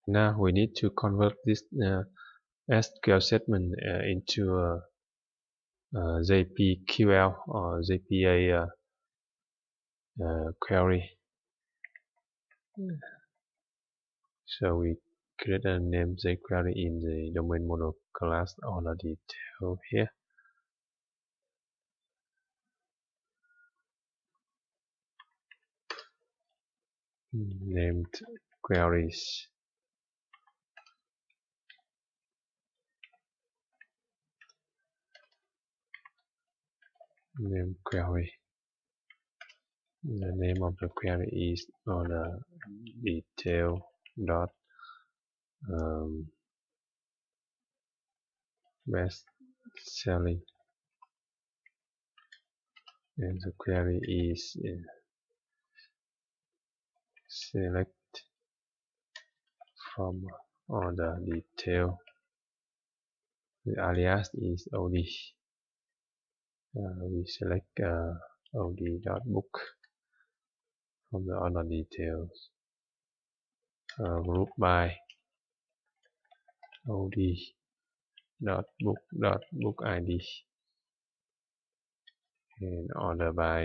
Now we need to convert this SQL statement into a JPQL or JPA query. So we create a name jQuery in the domain model class or the detail here. Named queries. Name query. The name of the query is or the detail dot best selling, and the query is select from or the detail. The alias is od. We select od.book from the other details. Group by od.book.book id and order by